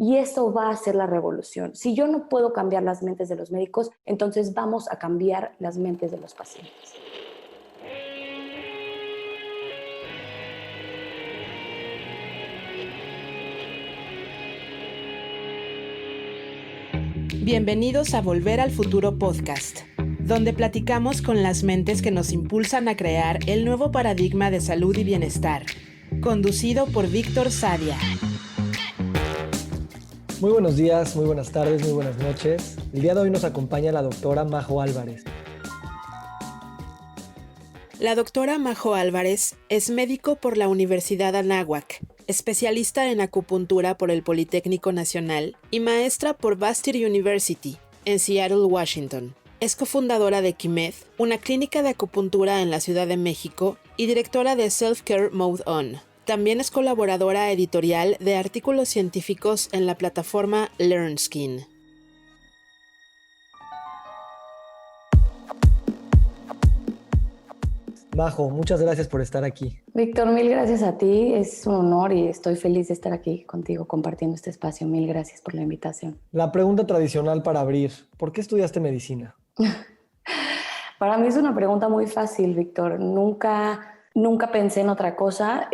Y eso va a ser la revolución. Si yo no puedo cambiar las mentes de los médicos, entonces vamos a cambiar las mentes de los pacientes. Bienvenidos a Volver al Futuro Podcast, donde platicamos con las mentes que nos impulsan a crear el nuevo paradigma de salud y bienestar, conducido por Víctor Sadia. Muy buenos días, muy buenas tardes, muy buenas noches. El día de hoy nos acompaña la doctora Majo Álvarez. La doctora Majo Álvarez es médico por la Universidad Anáhuac, especialista en acupuntura por el Politécnico Nacional y maestra por Bastyr University, en Seattle, Washington. Es cofundadora de Quimed, una clínica de acupuntura en la Ciudad de México, y directora de Self-Care Mode On. También es colaboradora editorial de artículos científicos en la plataforma LearnSkin. Majo, muchas gracias por estar aquí. Víctor, mil gracias a ti. Es un honor y estoy feliz de estar aquí contigo compartiendo este espacio. Mil gracias por la invitación. La pregunta tradicional para abrir, ¿por qué estudiaste medicina? Para mí es una pregunta muy fácil, Víctor. Nunca pensé en otra cosa.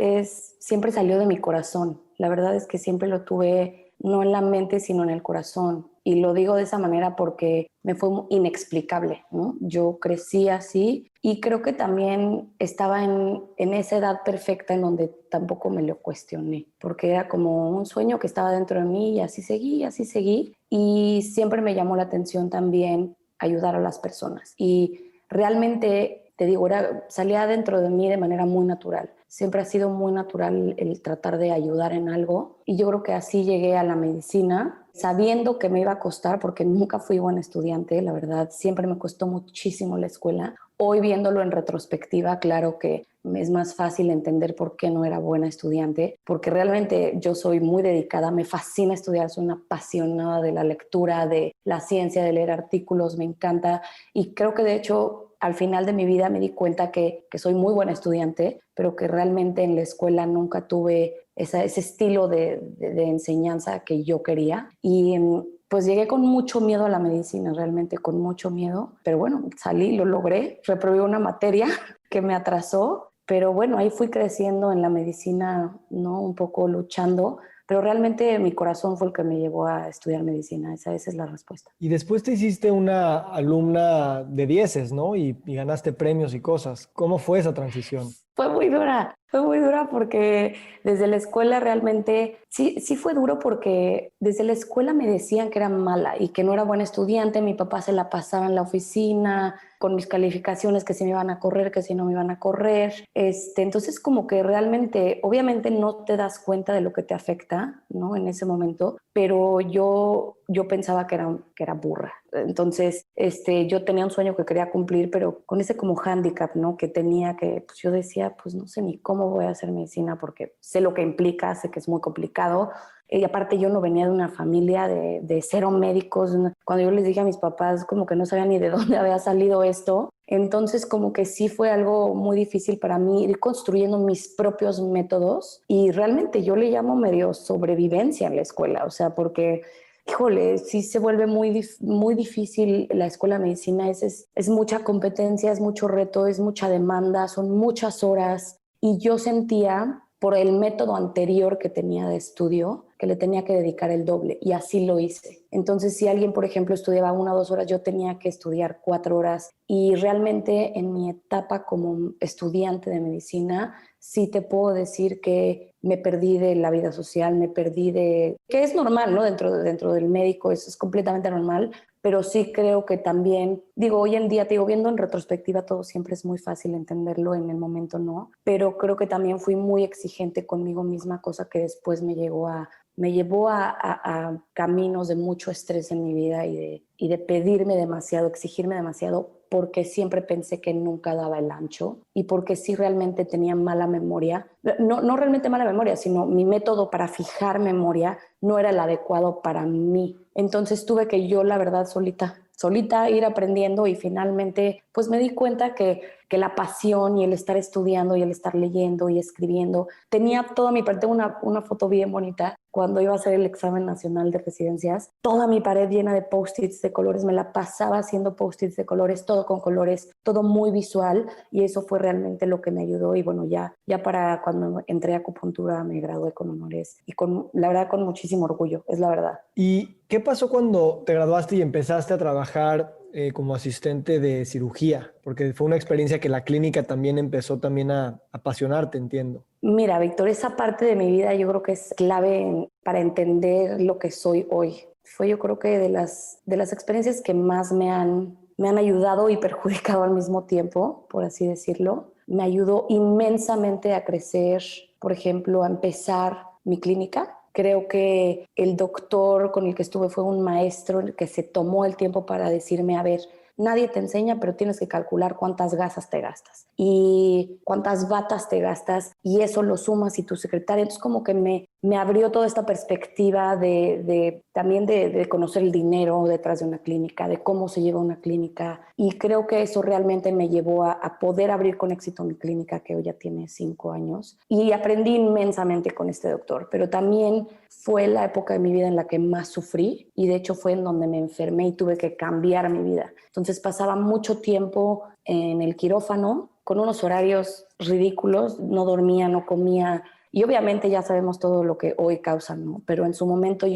Siempre salió de mi corazón. La verdad es que siempre lo tuve no en la mente, sino en el corazón. Y lo digo de esa manera porque me fue inexplicable, ¿no? Yo crecí así y creo que también estaba en esa edad perfecta en donde tampoco me lo cuestioné, porque era como un sueño que estaba dentro de mí y así seguí, así seguí. Y siempre me llamó la atención también ayudar a las personas. Y realmente, te digo, salía dentro de mí de manera muy natural. Siempre ha sido muy natural el tratar de ayudar en algo. Y yo creo que así llegué a la medicina, sabiendo que me iba a costar, porque nunca fui buena estudiante, la verdad. Siempre me costó muchísimo la escuela. Hoy, viéndolo en retrospectiva, claro que es más fácil entender por qué no era buena estudiante, porque realmente yo soy muy dedicada, me fascina estudiar, soy una apasionada de la lectura, de la ciencia, de leer artículos, me encanta. Y creo que de hecho al final de mi vida me di cuenta que soy muy buena estudiante, pero que realmente en la escuela nunca tuve ese estilo de enseñanza que yo quería. Y pues llegué con mucho miedo a la medicina, realmente con mucho miedo. Pero bueno, salí, lo logré, reprobé una materia que me atrasó. Pero bueno, ahí fui creciendo en la medicina, ¿no? Un poco luchando. Pero realmente mi corazón fue el que me llevó a estudiar medicina. Esa es la respuesta. Y después te hiciste una alumna de dieces, ¿no? Y ganaste premios y cosas. ¿Cómo fue esa transición? Fue muy dura porque desde la escuela realmente, sí fue duro porque desde la escuela me decían que era mala y que no era buena estudiante, mi papá se la pasaba en la oficina con mis calificaciones, que si me iban a correr, que si no me iban a correr, entonces como que realmente, obviamente no te das cuenta de lo que te afecta, ¿no? En ese momento, pero yo pensaba que era burra. Entonces, yo tenía un sueño que quería cumplir, pero con ese como hándicap, ¿no? Que tenía que, pues yo decía, pues no sé ni cómo voy a hacer medicina porque sé lo que implica, sé que es muy complicado. Y aparte yo no venía de una familia de cero médicos. Cuando yo les dije a mis papás, como que no sabía ni de dónde había salido esto. Entonces como que sí fue algo muy difícil para mí ir construyendo mis propios métodos y realmente yo le llamo medio sobrevivencia en la escuela, o sea, porque híjole, sí se vuelve muy difícil la escuela de medicina, es mucha competencia, es mucho reto, es mucha demanda, son muchas horas y yo sentía por el método anterior que tenía de estudio que le tenía que dedicar el doble y así lo hice. Entonces, si alguien, por ejemplo, estudiaba 1 o 2 horas, yo tenía que estudiar 4 horas y realmente en mi etapa como estudiante de medicina, sí te puedo decir que me perdí de la vida social, me perdí de... que es normal, ¿no? Dentro del médico, eso es completamente normal, pero sí creo que también, digo, hoy en día, te digo, viendo en retrospectiva todo siempre es muy fácil entenderlo, en el momento no, pero creo que también fui muy exigente conmigo misma, cosa que después me llevó a caminos de mucho estrés en mi vida y de pedirme demasiado, exigirme demasiado, porque siempre pensé que nunca daba el ancho y porque sí realmente tenía mala memoria. No realmente mala memoria, sino mi método para fijar memoria no era el adecuado para mí. Entonces tuve que yo, la verdad, solita ir aprendiendo y finalmente pues me di cuenta que que la pasión y el estar estudiando y el estar leyendo y escribiendo. Tenía toda mi pared, tengo una foto bien bonita cuando iba a hacer el examen nacional de residencias, toda mi pared llena de post-its de colores, me la pasaba haciendo post-its de colores, todo con colores, todo muy visual, y eso fue realmente lo que me ayudó. Y bueno, ya para cuando entré a acupuntura me gradué con honores y la verdad con muchísimo orgullo, es la verdad. ¿Y qué pasó cuando te graduaste y empezaste a trabajar como asistente de cirugía? Porque fue una experiencia que la clínica también empezó también a apasionarte, entiendo. Mira, Víctor, esa parte de mi vida yo creo que es clave para entender lo que soy hoy. Fue yo creo que de las experiencias que más me han ayudado y perjudicado al mismo tiempo, por así decirlo. Me ayudó inmensamente a crecer, por ejemplo, a empezar mi clínica. Creo que el doctor con el que estuve fue un maestro el que se tomó el tiempo para decirme, a ver, nadie te enseña, pero tienes que calcular cuántas gasas te gastas y cuántas batas te gastas, y eso lo sumas y tu secretaria. Entonces como que me abrió toda esta perspectiva también de conocer el dinero detrás de una clínica, de cómo se lleva una clínica, y creo que eso realmente me llevó a poder abrir con éxito mi clínica, que hoy ya tiene 5 años, y aprendí inmensamente con este doctor. Pero también fue la época de mi vida en la que más sufrí, y de hecho fue en donde me enfermé y tuve que cambiar mi vida. Entonces pasaba mucho tiempo en el quirófano con unos horarios ridículos, no dormía, no comía, y obviamente ya sabemos todo lo que hoy causan, ¿no? Pero en su momento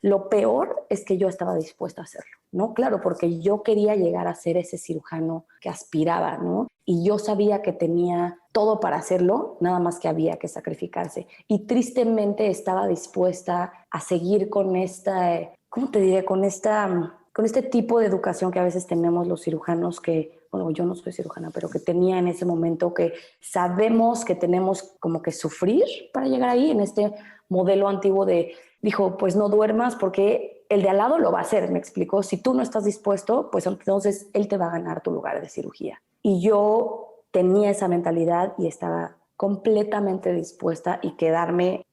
lo peor es que yo estaba dispuesta a hacerlo, ¿no? Claro, porque yo quería llegar a ser ese cirujano que aspiraba, ¿no? Y yo sabía que tenía todo para hacerlo, nada más que había que sacrificarse. Y tristemente estaba dispuesta a seguir con ¿cómo te diré? Con este tipo de educación que a veces tenemos los cirujanos que, bueno, yo no soy cirujana, pero que tenía en ese momento, que sabemos que tenemos como que sufrir para llegar ahí, en este modelo antiguo dijo, pues no duermas porque el de al lado lo va a hacer, me explicó. Si tú no estás dispuesto, pues entonces él te va a ganar tu lugar de cirugía. Y yo tenía esa mentalidad y estaba completamente dispuesta y quedarme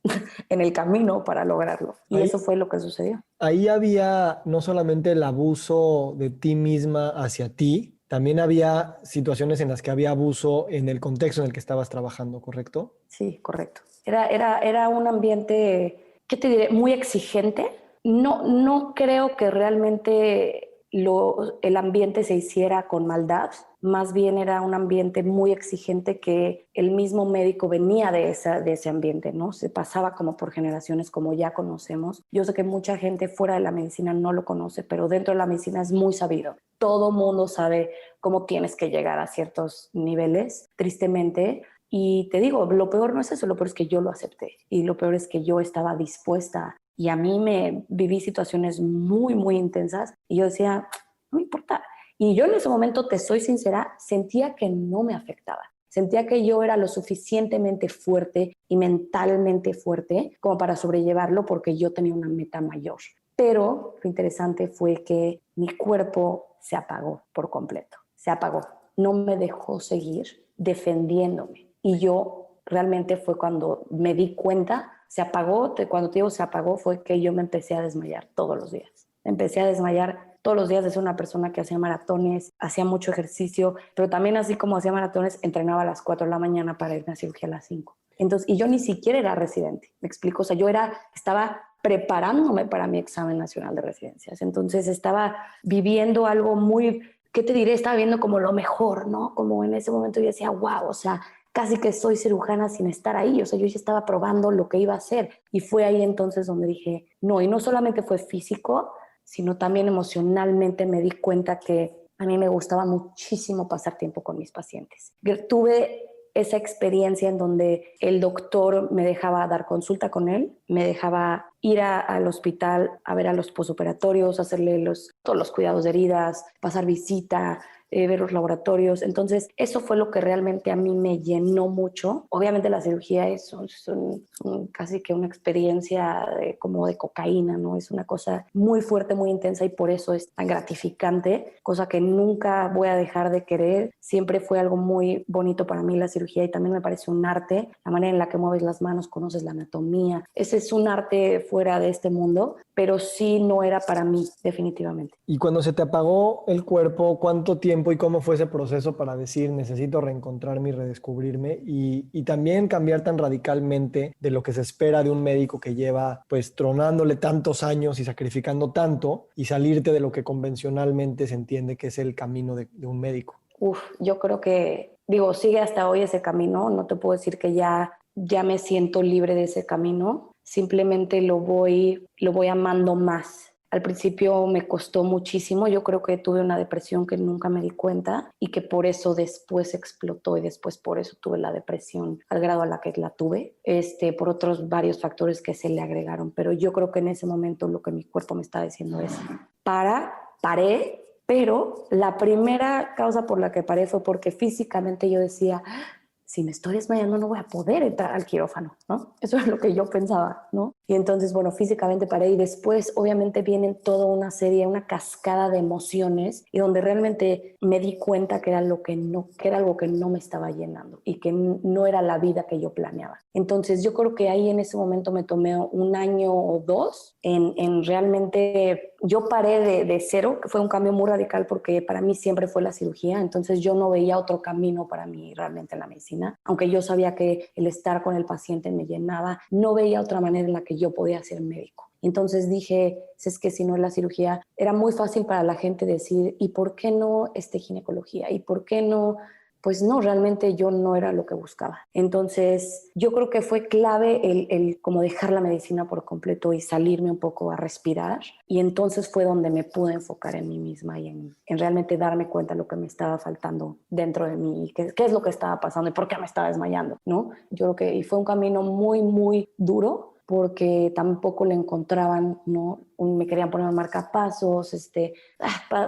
en el camino para lograrlo. Y eso fue lo que sucedió. Ahí había no solamente el abuso de ti misma hacia ti, también había situaciones en las que había abuso en el contexto en el que estabas trabajando, ¿correcto? Sí, correcto. Era un ambiente, ¿qué te diré? Muy exigente. No creo que realmente el ambiente se hiciera con maldad. Más bien era un ambiente muy exigente que el mismo médico venía de ese ambiente, ¿no? Se pasaba como por generaciones, como ya conocemos. Yo sé que mucha gente fuera de la medicina no lo conoce, pero dentro de la medicina es muy sabido. Todo mundo sabe cómo tienes que llegar a ciertos niveles, tristemente. Y te digo, lo peor no es eso, lo peor es que yo lo acepté, y lo peor es que yo estaba dispuesta, y a mí viví situaciones muy, muy intensas y yo decía, no me importa. Y yo en ese momento, te soy sincera, sentía que no me afectaba. Sentía que yo era lo suficientemente fuerte y mentalmente fuerte como para sobrellevarlo, porque yo tenía una meta mayor. Pero lo interesante fue que mi cuerpo se apagó por completo. Se apagó. No me dejó seguir defendiéndome. Y yo realmente fue cuando me di cuenta, se apagó. Cuando te digo se apagó, fue que yo me empecé a desmayar todos los días. Empecé a desmayar todos los días. De ser una persona que hacía maratones, hacía mucho ejercicio, pero también, así como hacía maratones, entrenaba a las 4 de la mañana para irme a cirugía a las 5. Entonces, y yo ni siquiera era residente, me explico. O sea, estaba preparándome para mi examen nacional de residencias. Entonces estaba viviendo algo muy, ¿qué te diré? Estaba viendo como lo mejor, ¿no? Como en ese momento yo decía, wow, o sea, casi que soy cirujana sin estar ahí. O sea, yo ya estaba probando lo que iba a hacer. Y fue ahí entonces donde dije, no. Y no solamente fue físico, sino también emocionalmente me di cuenta que a mí me gustaba muchísimo pasar tiempo con mis pacientes. Yo tuve esa experiencia en donde el doctor me dejaba dar consulta con él, me dejaba ir al hospital a ver a los posoperatorios, hacerle todos los cuidados de heridas, pasar visita, ver los laboratorios. Entonces, eso fue lo que realmente a mí me llenó mucho. Obviamente la cirugía es casi que una experiencia como de cocaína, ¿no? Es una cosa muy fuerte, muy intensa, y por eso es tan gratificante, cosa que nunca voy a dejar de querer. Siempre fue algo muy bonito para mí la cirugía, y también me parece un arte, la manera en la que mueves las manos, conoces la anatomía. Ese es un arte fuera de este mundo, pero sí no era para mí, definitivamente. Y cuando se te apagó el cuerpo, ¿cuánto tiempo y cómo fue ese proceso para decir necesito reencontrarme y redescubrirme? Y también cambiar tan radicalmente de lo que se espera de un médico que lleva pues tronándole tantos años y sacrificando tanto y salirte de lo que convencionalmente se entiende que es el camino de un médico. Yo creo que, digo, sigue hasta hoy ese camino, no te puedo decir que ya me siento libre de ese camino, simplemente lo voy amando más. Al principio me costó muchísimo, yo creo que tuve una depresión que nunca me di cuenta y que por eso después explotó y después por eso tuve la depresión al grado a la que la tuve, por otros varios factores que se le agregaron, pero yo creo que en ese momento lo que mi cuerpo me estaba diciendo es, paré, pero la primera causa por la que paré fue porque físicamente yo decía, si me estoy desmayando no voy a poder entrar al quirófano, ¿no? Eso es lo que yo pensaba, ¿no? Y entonces, bueno, físicamente paré y después obviamente vienen toda una serie, una cascada de emociones y donde realmente me di cuenta que era algo que no me estaba llenando y que no era la vida que yo planeaba. Entonces yo creo que ahí en ese momento me tomé un año o dos en realmente, yo paré de cero, que fue un cambio muy radical porque para mí siempre fue la cirugía, entonces yo no veía otro camino para mí realmente en la medicina, aunque yo sabía que el estar con el paciente me llenaba, no veía otra manera en la que yo podía ser médico. Entonces dije, es que si no es la cirugía, era muy fácil para la gente decir, ¿y por qué no ginecología? ¿Y por qué no? Pues no, realmente yo no era lo que buscaba. Entonces yo creo que fue clave el como dejar la medicina por completo y salirme un poco a respirar. Y entonces fue donde me pude enfocar en mí misma y en realmente darme cuenta de lo que me estaba faltando dentro de mí y qué es lo que estaba pasando y por qué me estaba desmayando, ¿no? Yo creo que y fue un camino muy, muy duro porque tampoco le encontraban, ¿no? Me querían poner marcapasos,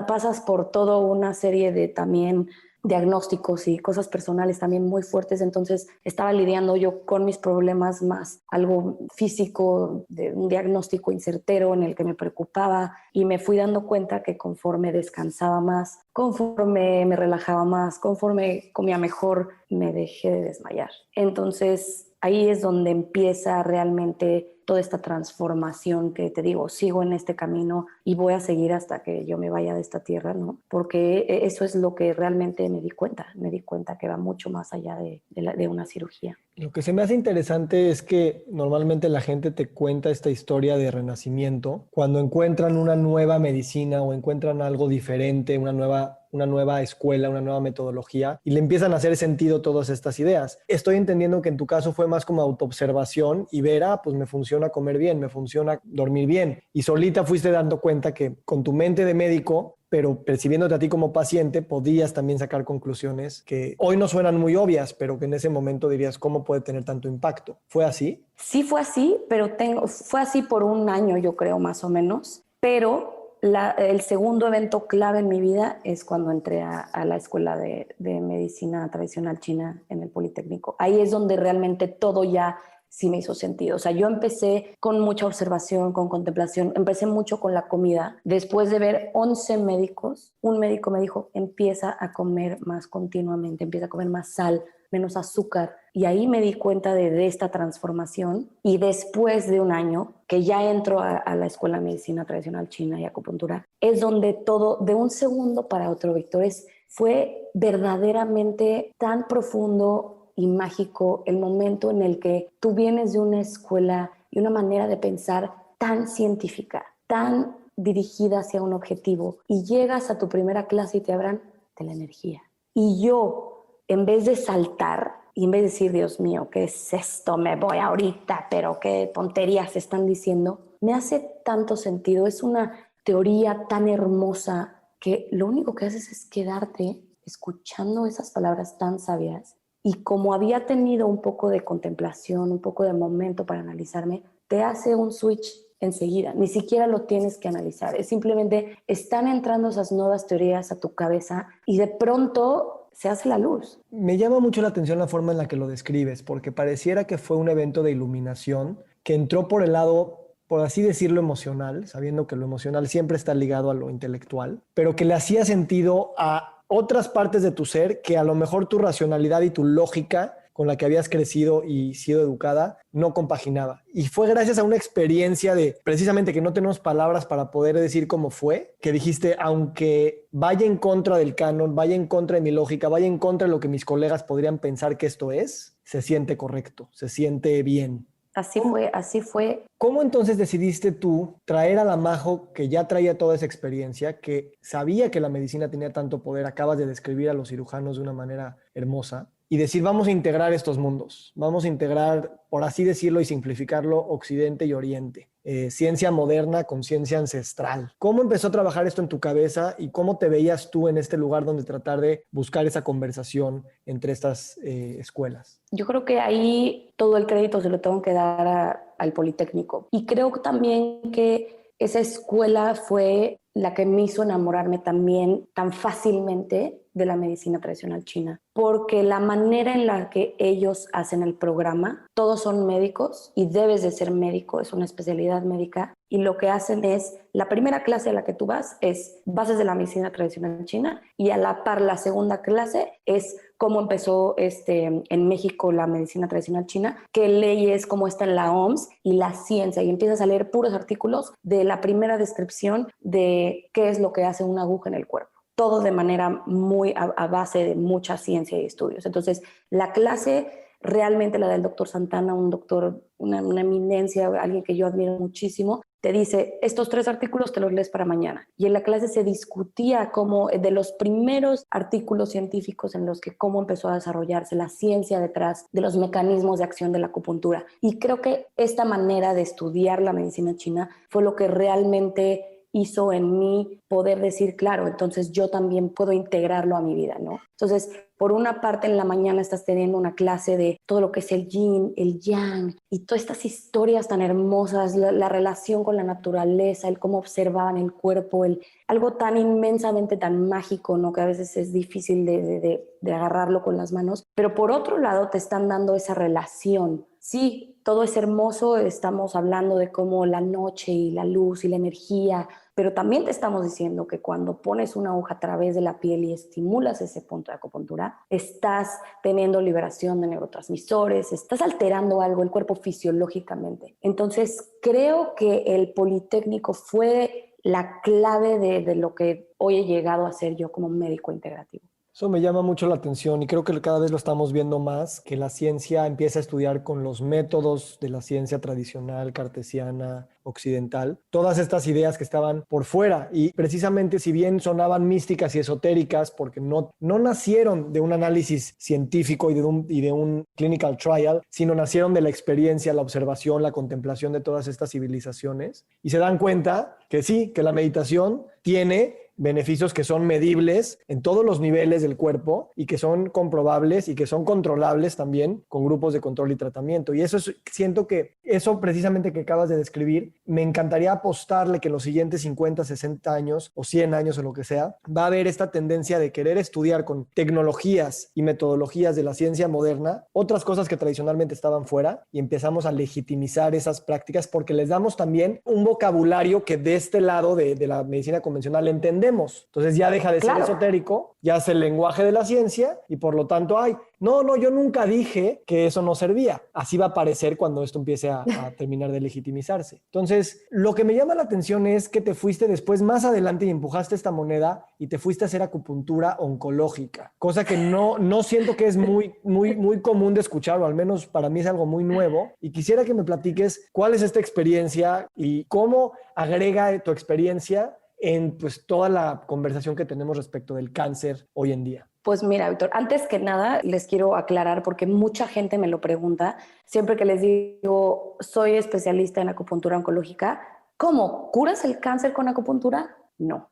pasas por toda una serie de también diagnósticos y cosas personales también muy fuertes, entonces estaba lidiando yo con mis problemas más algo físico, de un diagnóstico incertero en el que me preocupaba y me fui dando cuenta que conforme descansaba más, conforme me relajaba más, conforme comía mejor, me dejé de desmayar. Entonces ahí es donde empieza realmente toda esta transformación que te digo, sigo en este camino y voy a seguir hasta que yo me vaya de esta tierra, ¿no? Porque eso es lo que realmente me di cuenta que va mucho más allá de una cirugía. Lo que se me hace interesante es que normalmente la gente te cuenta esta historia de renacimiento cuando encuentran una nueva medicina o encuentran algo diferente, una nueva escuela, una nueva metodología y le empiezan a hacer sentido todas estas ideas. Estoy entendiendo que en tu caso fue más como autoobservación y ver, pues me funciona comer bien, me funciona dormir bien. Y solita fuiste dando cuenta que con tu mente de médico, pero percibiéndote a ti como paciente, podías también sacar conclusiones que hoy no suenan muy obvias, pero que en ese momento dirías, ¿cómo puede tener tanto impacto? ¿Fue así? Sí fue así, pero fue así por un año, yo creo, más o menos. Pero el segundo evento clave en mi vida es cuando entré a la escuela de medicina tradicional china en el Politécnico. Ahí es donde realmente todo ya sí me hizo sentido. O sea, yo empecé con mucha observación, con contemplación, empecé mucho con la comida. Después de ver 11 médicos, un médico me dijo, empieza a comer más continuamente, empieza a comer más sal, menos azúcar. Y ahí me di cuenta de esta transformación. Y después de un año, que ya entro a la Escuela de Medicina Tradicional China y Acupuntura, es donde todo, de un segundo para otro, Víctor, fue verdaderamente tan profundo y mágico el momento en el que tú vienes de una escuela y una manera de pensar tan científica, tan dirigida hacia un objetivo y llegas a tu primera clase y te hablan de la energía. Y yo, en vez de saltar y en vez de decir, Dios mío, ¿qué es esto? Me voy ahorita, pero qué tonterías están diciendo, me hace tanto sentido. Es una teoría tan hermosa que lo único que haces es quedarte escuchando esas palabras tan sabias. Y como había tenido un poco de contemplación, un poco de momento para analizarme, te hace un switch enseguida. Ni siquiera lo tienes que analizar. Es simplemente están entrando esas nuevas teorías a tu cabeza y de pronto se hace la luz. Me llama mucho la atención la forma en la que lo describes, porque pareciera que fue un evento de iluminación que entró por el lado, por así decirlo, emocional, sabiendo que lo emocional siempre está ligado a lo intelectual, pero que le hacía sentido a otras partes de tu ser que a lo mejor tu racionalidad y tu lógica con la que habías crecido y sido educada no compaginaba. Y fue gracias a una experiencia de precisamente que no tenemos palabras para poder decir cómo fue, que dijiste, aunque vaya en contra del canon, vaya en contra de mi lógica, vaya en contra de lo que mis colegas podrían pensar que esto es, se siente correcto, se siente bien. Así fue, así fue. ¿Cómo entonces decidiste tú traer a la Majo, que ya traía toda esa experiencia, que sabía que la medicina tenía tanto poder, acabas de describir a los cirujanos de una manera hermosa, y decir, vamos a integrar estos mundos, vamos a integrar, por así decirlo y simplificarlo, Occidente y Oriente? Ciencia moderna con ciencia ancestral. ¿Cómo empezó a trabajar esto en tu cabeza y cómo te veías tú en este lugar donde tratar de buscar esa conversación entre estas escuelas? Yo creo que ahí todo el crédito se lo tengo que dar al Politécnico. Y creo también que esa escuela fue la que me hizo enamorarme también tan fácilmente de la medicina tradicional china, porque la manera en la que ellos hacen el programa, todos son médicos y debes de ser médico, es una especialidad médica, y lo que hacen es, la primera clase a la que tú vas es bases de la medicina tradicional china, y a la par la segunda clase es cómo empezó en México la medicina tradicional china, qué leyes, cómo está en la OMS y la ciencia, y empiezas a leer puros artículos de la primera descripción de qué es lo que hace una aguja en el cuerpo. Todo de manera muy a base de mucha ciencia y estudios. Entonces, la clase realmente la del doctor Santana, un doctor, una eminencia, alguien que yo admiro muchísimo, te dice, estos 3 artículos te los lees para mañana. Y en la clase se discutía cómo, de los primeros artículos científicos en los que cómo empezó a desarrollarse la ciencia detrás de los mecanismos de acción de la acupuntura. Y creo que esta manera de estudiar la medicina china fue lo que realmente hizo en mí poder decir, claro, entonces yo también puedo integrarlo a mi vida, ¿no? Entonces, por una parte, en la mañana estás teniendo una clase de todo lo que es el yin, el yang, y todas estas historias tan hermosas, la relación con la naturaleza, el cómo observaban el cuerpo, algo tan inmensamente tan mágico, ¿no? Que a veces es difícil de agarrarlo con las manos. Pero por otro lado, te están dando esa relación. Sí, todo es hermoso, estamos hablando de cómo la noche y la luz y la energía, pero también te estamos diciendo que cuando pones una aguja a través de la piel y estimulas ese punto de acupuntura, estás teniendo liberación de neurotransmisores, estás alterando algo, el cuerpo fisiológicamente. Entonces, creo que el Politécnico fue la clave de lo que hoy he llegado a ser yo como médico integrativo. Eso me llama mucho la atención y creo que cada vez lo estamos viendo más, que la ciencia empieza a estudiar con los métodos de la ciencia tradicional, cartesiana, occidental, todas estas ideas que estaban por fuera y precisamente si bien sonaban místicas y esotéricas porque no nacieron de un análisis científico y de un clinical trial, sino nacieron de la experiencia, la observación, la contemplación de todas estas civilizaciones y se dan cuenta que sí, que la meditación tiene beneficios que son medibles en todos los niveles del cuerpo y que son comprobables y que son controlables también con grupos de control y tratamiento. Y eso siento que eso precisamente que acabas de describir, me encantaría apostarle que en los siguientes 50, 60 años o 100 años o lo que sea, va a haber esta tendencia de querer estudiar con tecnologías y metodologías de la ciencia moderna otras cosas que tradicionalmente estaban fuera y empezamos a legitimizar esas prácticas porque les damos también un vocabulario que de este lado de la medicina convencional entendemos. Entonces ya deja de ser esotérico, ya es el lenguaje de la ciencia y por lo tanto, no, yo nunca dije que eso no servía. Así va a parecer cuando esto empiece a terminar de legitimizarse. Entonces, lo que me llama la atención es que te fuiste después más adelante y empujaste esta moneda y te fuiste a hacer acupuntura oncológica, cosa que no siento que es muy común de escuchar, o al menos para mí es algo muy nuevo. Y quisiera que me platiques cuál es esta experiencia y cómo agrega tu experiencia en pues toda la conversación que tenemos respecto del cáncer hoy en día. Pues mira, Víctor, antes que nada les quiero aclarar porque mucha gente me lo pregunta, siempre que les digo soy especialista en acupuntura oncológica, ¿cómo? ¿Curas el cáncer con acupuntura? No.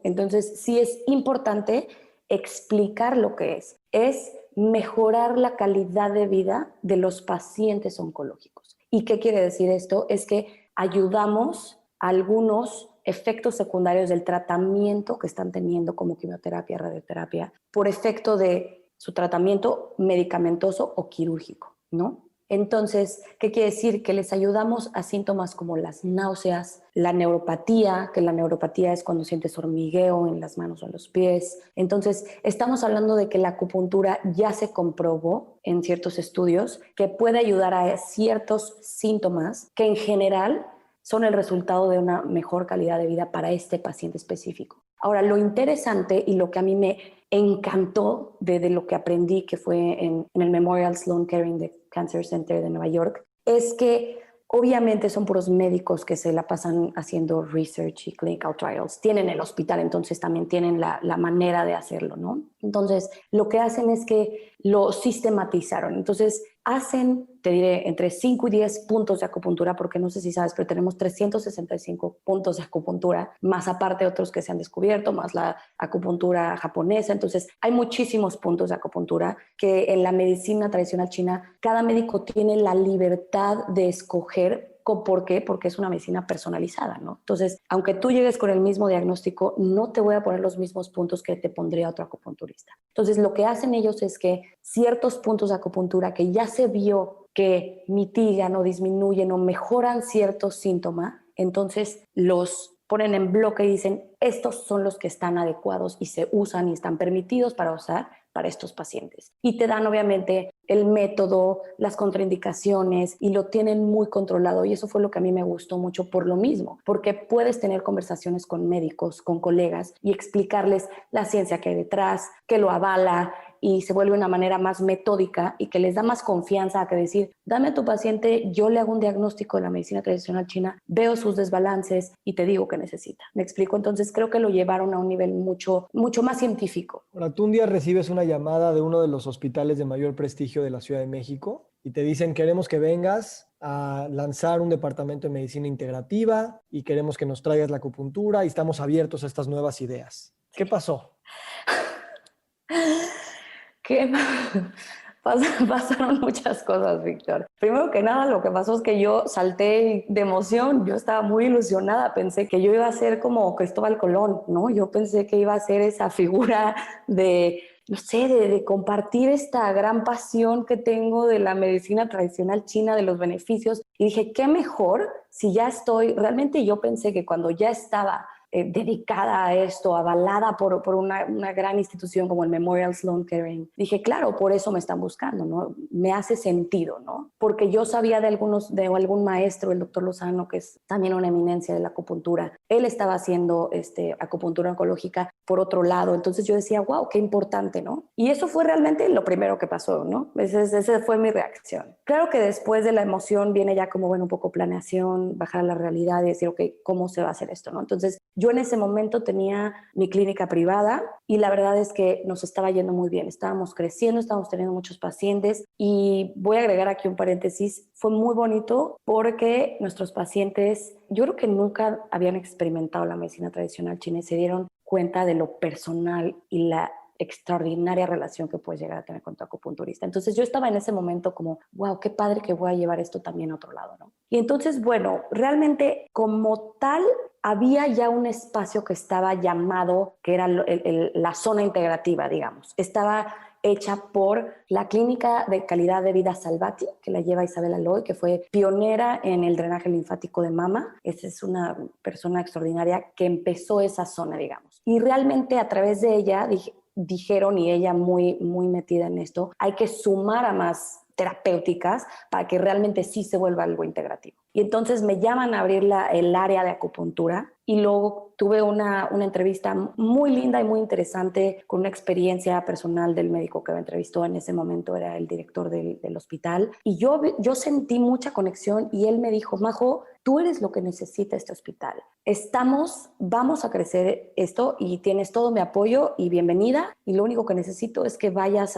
Entonces sí es importante explicar lo que es mejorar la calidad de vida de los pacientes oncológicos. ¿Y qué quiere decir esto? Es que ayudamos a algunos efectos secundarios del tratamiento que están teniendo como quimioterapia, radioterapia, por efecto de su tratamiento medicamentoso o quirúrgico, ¿no? Entonces, ¿qué quiere decir? Que les ayudamos a síntomas como las náuseas, la neuropatía, que la neuropatía es cuando sientes hormigueo en las manos o en los pies. Entonces, estamos hablando de que la acupuntura ya se comprobó en ciertos estudios que puede ayudar a ciertos síntomas que en general son el resultado de una mejor calidad de vida para este paciente específico. Ahora, lo interesante y lo que a mí me encantó de lo que aprendí, que fue en el Memorial Sloan Kettering Cancer Center de Nueva York, es que obviamente son puros médicos que se la pasan haciendo research y clinical trials. Tienen el hospital, entonces también tienen la manera de hacerlo, ¿no? Entonces, lo que hacen es que lo sistematizaron. Entonces, hacen, te diré, entre 5 y 10 puntos de acupuntura, porque no sé si sabes, pero tenemos 365 puntos de acupuntura, más aparte otros que se han descubierto, más la acupuntura japonesa. Entonces, hay muchísimos puntos de acupuntura que en la medicina tradicional china, cada médico tiene la libertad de escoger. ¿Por qué? Porque es una medicina personalizada, ¿no? Entonces, aunque tú llegues con el mismo diagnóstico, no te voy a poner los mismos puntos que te pondría otro acupunturista. Entonces, lo que hacen ellos es que ciertos puntos de acupuntura que ya se vio que mitigan o disminuyen o mejoran ciertos síntomas, entonces los ponen en bloque y dicen, estos son los que están adecuados y se usan y están permitidos para usar para estos pacientes. Y te dan obviamente el método, las contraindicaciones y lo tienen muy controlado. Y eso fue lo que a mí me gustó mucho por lo mismo, porque puedes tener conversaciones con médicos, con colegas y explicarles la ciencia que hay detrás, que lo avala, y se vuelve una manera más metódica y que les da más confianza a que decir, dame a tu paciente, yo le hago un diagnóstico de la medicina tradicional china, veo sus desbalances y te digo qué necesita. ¿Me explico? Entonces creo que lo llevaron a un nivel mucho más científico. Ahora, tú un día recibes una llamada de uno de los hospitales de mayor prestigio de la Ciudad de México y te dicen, queremos que vengas a lanzar un departamento de medicina integrativa y queremos que nos traigas la acupuntura y estamos abiertos a estas nuevas ideas. ¿Qué pasó? ¿Qué? Pasaron muchas cosas, Víctor. Primero que nada, lo que pasó es que yo salté de emoción. Yo estaba muy ilusionada. Pensé que yo iba a ser como Cristóbal Colón, ¿no? Yo pensé que iba a ser esa figura de, no sé, de compartir esta gran pasión que tengo de la medicina tradicional china, de los beneficios. Y dije, qué mejor si ya estoy. Realmente yo pensé que cuando ya estaba dedicada a esto, avalada por una gran institución como el Memorial Sloan Kettering. Dije, claro, por eso me están buscando, ¿no? Me hace sentido, ¿no? Porque yo sabía de algún maestro, el doctor Lozano, que es también una eminencia de la acupuntura. Él estaba haciendo acupuntura oncológica por otro lado. Entonces yo decía, wow, qué importante, ¿no? Y eso fue realmente lo primero que pasó, ¿no? Esa fue mi reacción. Claro que después de la emoción viene ya como, bueno, un poco planeación, bajar a la realidad y decir, ok, ¿cómo se va a hacer esto, no? Entonces, yo en ese momento tenía mi clínica privada y la verdad es que nos estaba yendo muy bien. Estábamos creciendo, estábamos teniendo muchos pacientes y voy a agregar aquí un paréntesis. Fue muy bonito porque nuestros pacientes, yo creo que nunca habían experimentado la medicina tradicional china y se dieron cuenta de lo personal y la extraordinaria relación que puedes llegar a tener con tu acupunturista. Entonces yo estaba en ese momento como, wow, qué padre que voy a llevar esto también a otro lado, ¿no? Y entonces, bueno, realmente como tal, había ya un espacio que estaba llamado, que era la zona integrativa, digamos. Estaba hecha por la Clínica de Calidad de Vida Salvati, que la lleva Isabel Aloy, que fue pionera en el drenaje linfático de mama. Esa es una persona extraordinaria que empezó esa zona, digamos. Y realmente a través de ella dijeron, y ella muy, muy metida en esto, hay que sumar a más terapéuticas para que realmente sí se vuelva algo integrativo. Y entonces me llaman a abrir el área de acupuntura y luego tuve una entrevista muy linda y muy interesante con una experiencia personal del médico que me entrevistó en ese momento, era el director del hospital. Y yo sentí mucha conexión y él me dijo, Majo, tú eres lo que necesita este hospital. Vamos a crecer esto y tienes todo mi apoyo y bienvenida. Y lo único que necesito es que vayas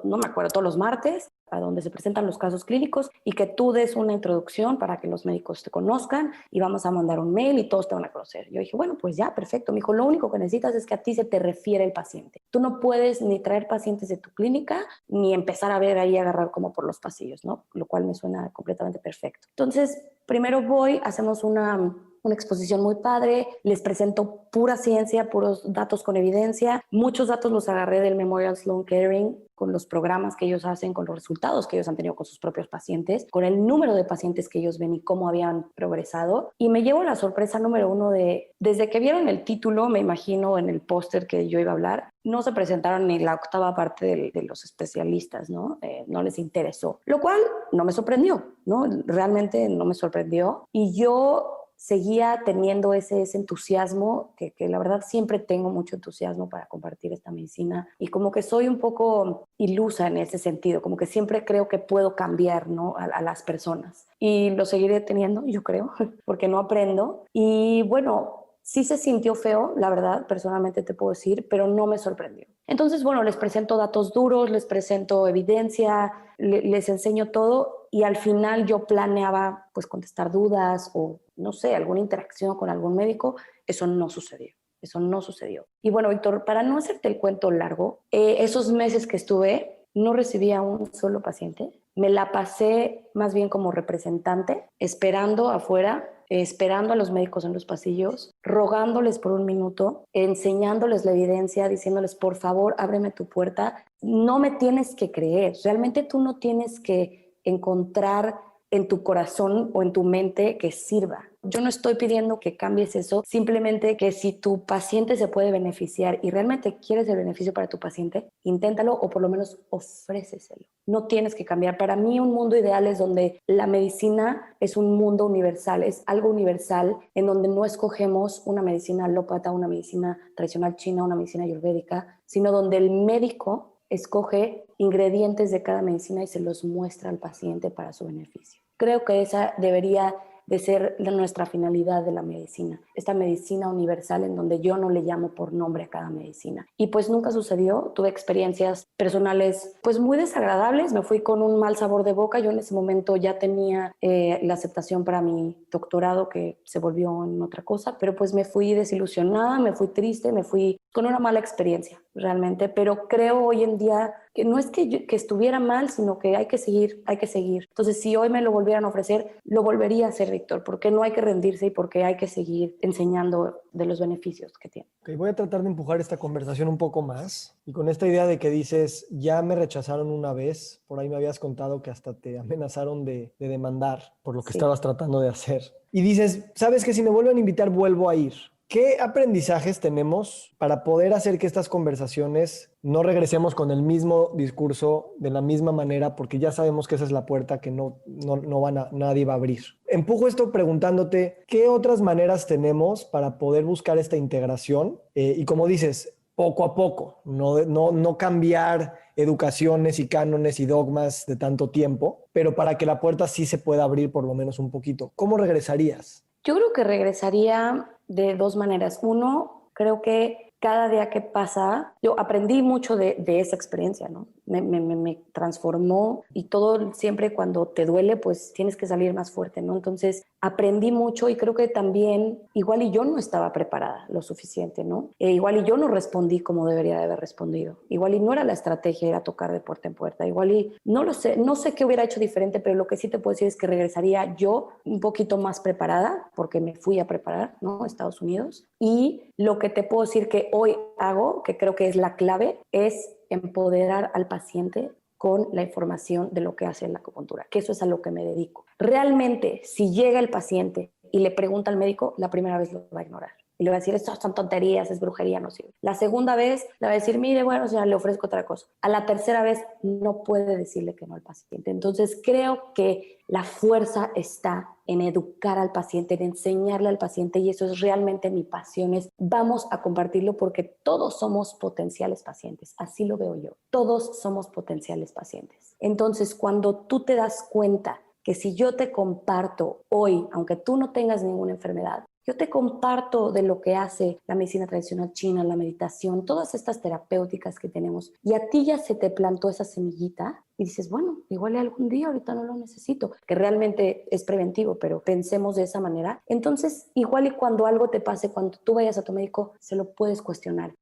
no me acuerdo, todos los martes, a donde se presentan los casos clínicos y que tú des una introducción para que los médicos te conozcan y vamos a mandar un mail y todos te van a conocer. Yo dije, bueno, pues ya, perfecto. Me dijo, lo único que necesitas es que a ti se te refiere el paciente. Tú no puedes ni traer pacientes de tu clínica ni empezar a ver ahí, agarrar como por los pasillos, ¿no? Lo cual me suena completamente perfecto. Entonces, primero hacemos una exposición muy padre, les presento pura ciencia, puros datos con evidencia. Muchos datos los agarré del Memorial Sloan Kettering con los programas que ellos hacen, con los resultados que ellos han tenido con sus propios pacientes, con el número de pacientes que ellos ven y cómo habían progresado. Y me llevo la sorpresa número uno desde que vieron el título, me imagino en el póster que yo iba a hablar, no se presentaron ni la octava parte de los especialistas, ¿no? No les interesó, lo cual no me sorprendió, ¿no? Realmente no me sorprendió. Y yo seguía teniendo ese entusiasmo, que la verdad siempre tengo mucho entusiasmo para compartir esta medicina, y como que soy un poco ilusa en ese sentido, como que siempre creo que puedo cambiar, ¿no? a las personas. Y lo seguiré teniendo, yo creo, porque no aprendo. Y bueno, sí se sintió feo, la verdad, personalmente te puedo decir, pero no me sorprendió. Entonces, bueno, les presento datos duros, les presento evidencia, les enseño todo, y al final yo planeaba pues contestar dudas o no sé, alguna interacción con algún médico. Eso no sucedió. Eso no sucedió. Y bueno, Víctor, para no hacerte el cuento largo, esos meses que estuve no recibí a un solo paciente. Me la pasé más bien como representante, esperando afuera, esperando a los médicos en los pasillos, rogándoles por un minuto, enseñándoles la evidencia, diciéndoles, por favor, ábreme tu puerta. No me tienes que creer. Realmente tú no tienes que encontrar en tu corazón o en tu mente que sirva. Yo no estoy pidiendo que cambies eso, simplemente que si tu paciente se puede beneficiar y realmente quieres el beneficio para tu paciente, inténtalo o por lo menos ofréceselo. No tienes que cambiar. Para mí un mundo ideal es donde la medicina es un mundo universal, es algo universal en donde no escogemos una medicina alópata, una medicina tradicional china, una medicina ayurvédica, sino donde el médico escoge ingredientes de cada medicina y se los muestra al paciente para su beneficio. Creo que esa debería de ser nuestra finalidad de la medicina, esta medicina universal en donde yo no le llamo por nombre a cada medicina. Y pues nunca sucedió, tuve experiencias personales pues muy desagradables, me fui con un mal sabor de boca. Yo en ese momento ya tenía la aceptación para mi doctorado, que se volvió en otra cosa, pero pues me fui desilusionada, me fui triste, me fui con una mala experiencia realmente, pero creo hoy en día que no es que estuviera mal, sino que hay que seguir, hay que seguir. Entonces, si hoy me lo volvieran a ofrecer, lo volvería a hacer, Víctor, porque no hay que rendirse y porque hay que seguir enseñando de los beneficios que tiene. Okay, voy a tratar de empujar esta conversación un poco más y con esta idea de que dices, ya me rechazaron una vez, por ahí me habías contado que hasta te amenazaron de demandar por lo que estabas tratando de hacer. Y dices, sabes que si me vuelven a invitar, vuelvo a ir. ¿Qué aprendizajes tenemos para poder hacer que estas conversaciones no regresemos con el mismo discurso de la misma manera? Porque ya sabemos que esa es la puerta que nadie va a abrir. Empujo esto preguntándote, ¿qué otras maneras tenemos para poder buscar esta integración? Y como dices, poco a poco, no cambiar educaciones y cánones y dogmas de tanto tiempo, pero para que la puerta sí se pueda abrir por lo menos un poquito. ¿Cómo regresarías? Yo creo que regresaría de dos maneras. Uno, creo que cada día que pasa, yo aprendí mucho de esa experiencia, ¿no? Me transformó, y todo siempre cuando te duele, pues tienes que salir más fuerte, ¿no? Entonces aprendí mucho y creo que también igual y yo no estaba preparada lo suficiente, ¿no? Igual y yo no respondí como debería de haber respondido. Igual y no era la estrategia, era tocar de puerta en puerta. Igual y no lo sé, no sé qué hubiera hecho diferente, pero lo que sí te puedo decir es que regresaría yo un poquito más preparada, porque me fui a preparar, ¿no? A Estados Unidos. Y lo que te puedo decir que hoy hago, que creo que es la clave, es empoderar al paciente con la información de lo que hace la acupuntura, que eso es a lo que me dedico. Realmente, si llega el paciente y le pregunta al médico, la primera vez lo va a ignorar. Y le va a decir, esto son tonterías, es brujería, no sirve. La segunda vez le va a decir, mire, bueno, señora, le ofrezco otra cosa. A la tercera vez no puede decirle que no al paciente. Entonces creo que la fuerza está en educar al paciente, en enseñarle al paciente, y eso es realmente mi pasión. Vamos a compartirlo porque todos somos potenciales pacientes. Así lo veo yo. Todos somos potenciales pacientes. Entonces, cuando tú te das cuenta que si yo te comparto hoy, aunque tú no tengas ninguna enfermedad, yo te comparto de lo que hace la medicina tradicional china, la meditación, todas estas terapéuticas que tenemos, y a ti ya se te plantó esa semillita y dices, bueno, igual algún día, ahorita no lo necesito, que realmente es preventivo, pero pensemos de esa manera. Entonces, igual y cuando algo te pase, cuando tú vayas a tu médico, se lo puedes cuestionar.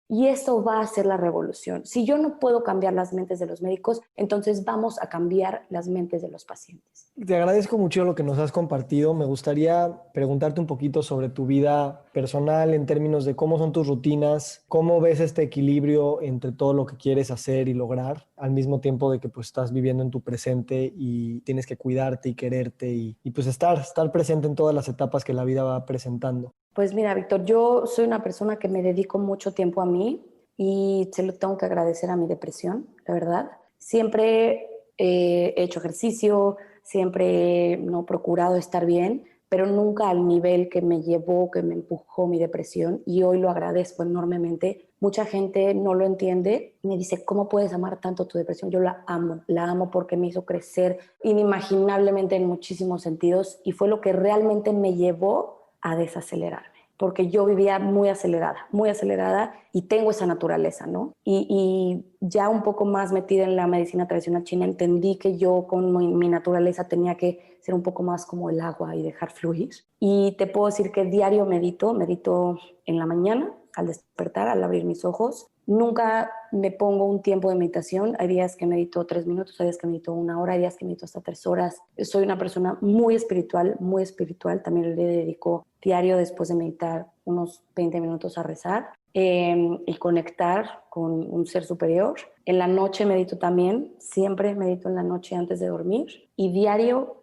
Y eso va a ser la revolución. Si yo no puedo cambiar las mentes de los médicos, entonces vamos a cambiar las mentes de los pacientes. Te agradezco mucho lo que nos has compartido. Me gustaría preguntarte un poquito sobre tu vida personal en términos de cómo son tus rutinas, cómo ves este equilibrio entre todo lo que quieres hacer y lograr, al mismo tiempo de que pues estás viviendo en tu presente y tienes que cuidarte y quererte y pues estar presente en todas las etapas que la vida va presentando. Pues mira, Víctor, yo soy una persona que me dedico mucho tiempo a mí y se lo tengo que agradecer a mi depresión, la verdad. Siempre he hecho ejercicio, siempre no he procurado estar bien, pero nunca al nivel que me llevó, que me empujó mi depresión, y hoy lo agradezco enormemente. Mucha gente no lo entiende y me dice, ¿cómo puedes amar tanto tu depresión? Yo la amo porque me hizo crecer inimaginablemente en muchísimos sentidos y fue lo que realmente me llevó a desacelerarme, porque yo vivía muy acelerada y tengo esa naturaleza, ¿no? Y ya un poco más metida en la medicina tradicional china, entendí que yo con mi naturaleza tenía que ser un poco más como el agua y dejar fluir. Y te puedo decir que diario medito en la mañana, al despertar, al abrir mis ojos. Nunca me pongo un tiempo de meditación. Hay días que medito 3 minutos, hay días que medito 1 hora, hay días que medito hasta 3 horas. Soy una persona muy espiritual, muy espiritual. También le dedico diario, después de meditar, unos 20 minutos a rezar y conectar con un ser superior. En la noche medito también, siempre medito en la noche antes de dormir. Y diario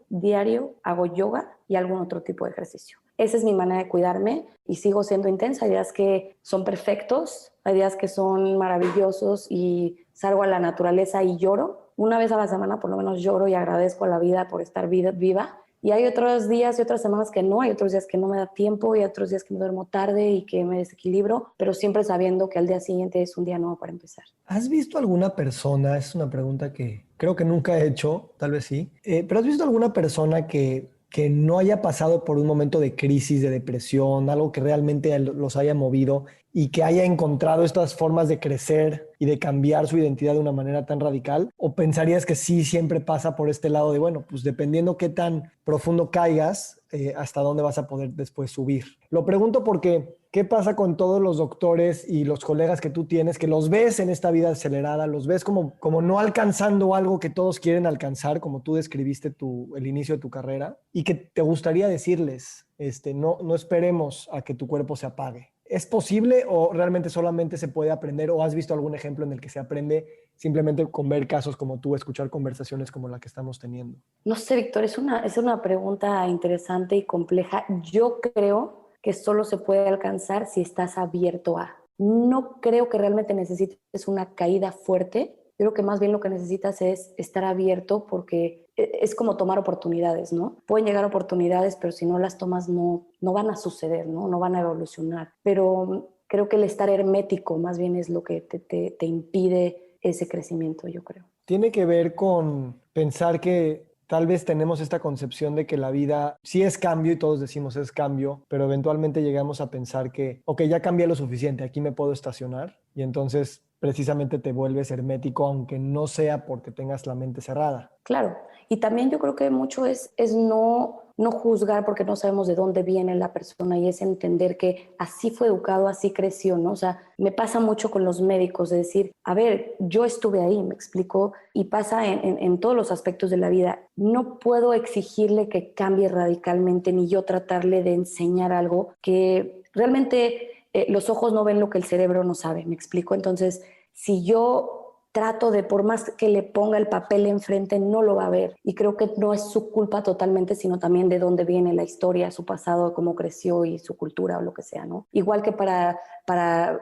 hago yoga y algún otro tipo de ejercicio. Esa es mi manera de cuidarme y sigo siendo intensa. Hay días que son perfectos, hay días que son maravillosos y salgo a la naturaleza y lloro. Una vez a la semana por lo menos lloro y agradezco a la vida por estar viva. Y hay otros días y otras semanas que no, hay otros días que no me da tiempo y otros días que me duermo tarde y que me desequilibro, pero siempre sabiendo que al día siguiente es un día nuevo para empezar. ¿Has visto alguna persona? Es una pregunta que creo que nunca he hecho, tal vez sí, pero ¿has visto alguna persona que no haya pasado por un momento de crisis, de depresión, algo que realmente los haya movido y que haya encontrado estas formas de crecer y de cambiar su identidad de una manera tan radical? ¿O pensarías que sí siempre pasa por este lado de, bueno, pues dependiendo qué tan profundo caigas, hasta dónde vas a poder después subir? Lo pregunto porque ¿qué pasa con todos los doctores y los colegas que tú tienes, que los ves en esta vida acelerada, los ves como no alcanzando algo que todos quieren alcanzar, como tú describiste el inicio de tu carrera, y que te gustaría decirles, no esperemos a que tu cuerpo se apague? ¿Es posible o realmente solamente se puede aprender, o has visto algún ejemplo en el que se aprende simplemente con ver casos como tú, escuchar conversaciones como la que estamos teniendo? No sé, Víctor, es una pregunta interesante y compleja. Yo creo que solo se puede alcanzar si estás abierto a. No creo que realmente necesites una caída fuerte. Creo que más bien lo que necesitas es estar abierto, porque es como tomar oportunidades, ¿no? Pueden llegar oportunidades, pero si no las tomas no van a suceder, ¿no? No van a evolucionar. Pero creo que el estar hermético más bien es lo que te impide ese crecimiento, yo creo. Tiene que ver con pensar que tal vez tenemos esta concepción de que la vida sí es cambio y todos decimos es cambio, pero eventualmente llegamos a pensar que, ok, ya cambié lo suficiente, aquí me puedo estacionar, y entonces precisamente te vuelves hermético, aunque no sea porque tengas la mente cerrada. Claro, y también yo creo que mucho es no juzgar porque no sabemos de dónde viene la persona, y es entender que así fue educado, así creció, ¿no? O sea, me pasa mucho con los médicos de decir, a ver, yo estuve ahí, me explico, y pasa en todos los aspectos de la vida. No puedo exigirle que cambie radicalmente, ni yo tratarle de enseñar algo que realmente los ojos no ven lo que el cerebro no sabe, me explico. Entonces, si yo trato de, por más que le ponga el papel enfrente, no lo va a ver. Y creo que no es su culpa totalmente, sino también de dónde viene la historia, su pasado, cómo creció y su cultura o lo que sea, ¿no? Igual que para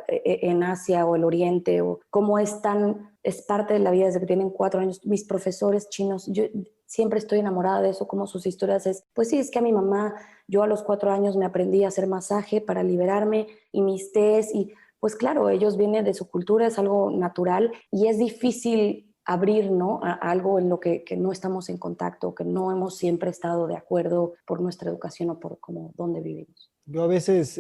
en Asia o el Oriente, o cómo es parte de la vida desde que tienen 4 años. Mis profesores chinos, yo siempre estoy enamorada de eso, como sus historias pues sí, es que a mi mamá, yo a los 4 años me aprendí a hacer masaje para liberarme, y mis tés, y pues claro, ellos vienen de su cultura, es algo natural, y es difícil abrir, ¿no?, a algo en lo que no estamos en contacto, que no hemos siempre estado de acuerdo por nuestra educación o por cómo, dónde vivimos. Yo a veces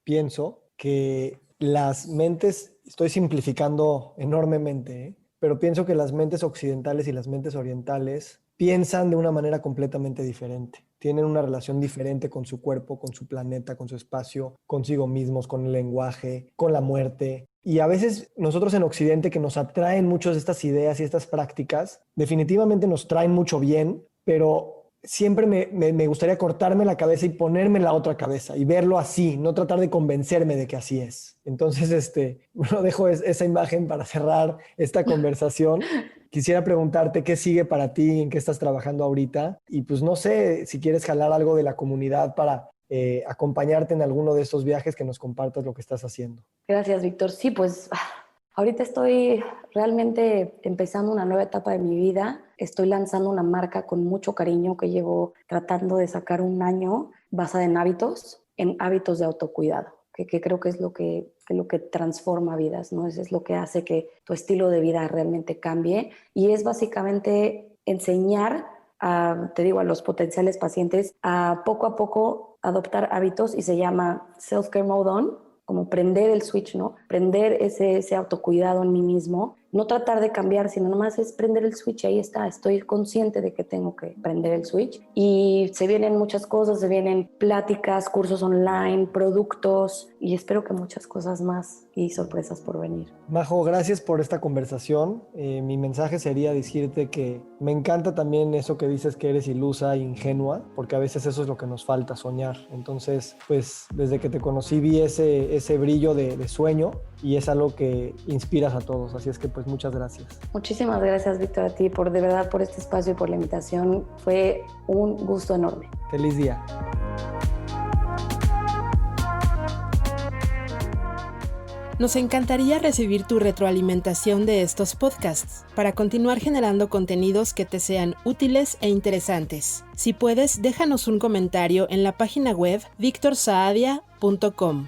pienso que las mentes, estoy simplificando enormemente, pero pienso que las mentes occidentales y las mentes orientales piensan de una manera completamente diferente. Tienen una relación diferente con su cuerpo, con su planeta, con su espacio, consigo mismos, con el lenguaje, con la muerte. Y a veces nosotros en Occidente, que nos atraen muchas de estas ideas y estas prácticas, definitivamente nos traen mucho bien, pero siempre me gustaría cortarme la cabeza y ponerme la otra cabeza y verlo así, no tratar de convencerme de que así es. Entonces, bueno, dejo esa imagen para cerrar esta conversación. Quisiera preguntarte qué sigue para ti, en qué estás trabajando ahorita y pues no sé si quieres jalar algo de la comunidad para acompañarte en alguno de estos viajes, que nos compartas lo que estás haciendo. Gracias, Víctor. Sí, pues ahorita estoy realmente empezando una nueva etapa de mi vida. Estoy lanzando una marca con mucho cariño que llevo tratando de sacar un año, basada en hábitos de autocuidado, que creo que es lo que transforma vidas, ¿no? Eso es lo que hace que tu estilo de vida realmente cambie y es básicamente enseñar a los potenciales pacientes a poco adoptar hábitos y se llama Self-Care Mode On, como prender el switch, ¿no? Prender ese autocuidado en mí mismo. No tratar de cambiar, sino nomás es prender el switch y ahí está. Estoy consciente de que tengo que prender el switch. Y se vienen muchas cosas, se vienen pláticas, cursos online, productos y espero que muchas cosas más y sorpresas por venir. Majo, gracias por esta conversación. Mi mensaje sería decirte que me encanta también eso que dices, que eres ilusa e ingenua, porque a veces eso es lo que nos falta, soñar. Entonces, pues desde que te conocí vi ese brillo de sueño y es algo que inspiras a todos. Así es que pues muchas gracias. Muchísimas gracias, Víctor, a ti de verdad por este espacio y por la invitación. Fue un gusto enorme. Feliz día. Nos encantaría recibir tu retroalimentación de estos podcasts para continuar generando contenidos que te sean útiles e interesantes. Si puedes, déjanos un comentario en la página web victorsaadia.com.